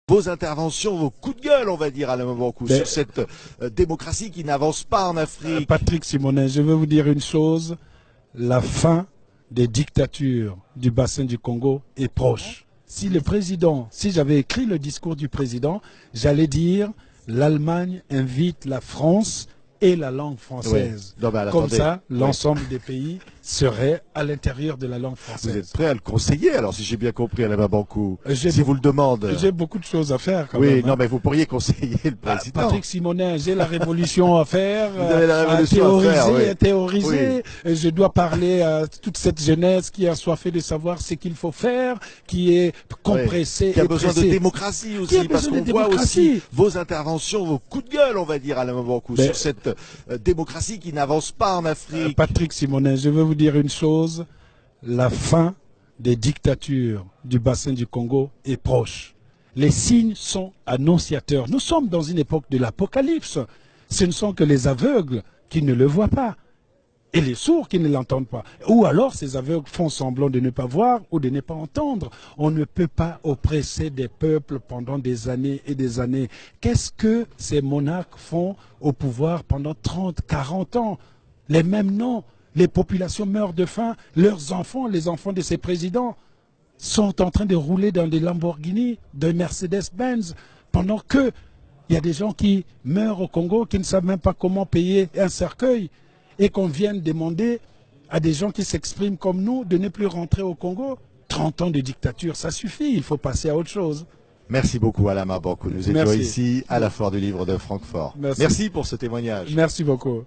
Vos interventions, vos coups de gueule, on va dire, Alain Mabanckou, sur cette démocratie qui n'avance pas en Afrique. Patrick Simonet, je veux vous dire une chose. La fin des dictatures du bassin du Congo est proche. Si j'avais écrit le discours du président, j'allais dire l'Allemagne invite la France et la langue française. Oui. Non, mais comme attendez. ça, l'ensemble des pays seraient à l'intérieur de la langue française. Vous êtes prêt à le conseiller, alors, si j'ai bien compris, Alain Mabanckou, si vous le demandez. J'ai beaucoup de choses à faire, quand même. Oui, non, mais vous pourriez conseiller le président. Patrick Simonet, j'ai la révolution à faire, vous avez la révolution à théoriser. Oui. Je dois parler à toute cette jeunesse qui a soifé de savoir ce qu'il faut faire, qui est compressée, qui a besoin de démocratie aussi, parce qu'on voit aussi vos interventions, vos coups de gueule, on va dire, Alain Mabanckou, sur cette démocratie qui n'avance pas en Afrique. Patrick Simonet, je veux vous dire une chose, la fin des dictatures du bassin du Congo est proche. Les signes sont annonciateurs. Nous sommes dans une époque de l'apocalypse. Ce ne sont que les aveugles qui ne le voient pas et les sourds qui ne l'entendent pas. Ou alors ces aveugles font semblant de ne pas voir ou de ne pas entendre. On ne peut pas oppresser des peuples pendant des années et des années. Qu'est-ce que ces monarques font au pouvoir pendant 30, 40 ans? Les mêmes noms. Les populations meurent de faim. Leurs enfants, les enfants de ces présidents, sont en train de rouler dans des Lamborghini, des Mercedes-Benz, pendant que il y a des gens qui meurent au Congo, qui ne savent même pas comment payer un cercueil, et qu'on vienne demander à des gens qui s'expriment comme nous de ne plus rentrer au Congo. 30 ans de dictature, ça suffit, il faut passer à autre chose. Merci beaucoup, Alain Mabanckou. Nous étions ici à la Foire du Livre de Francfort. Merci pour ce témoignage. Merci beaucoup.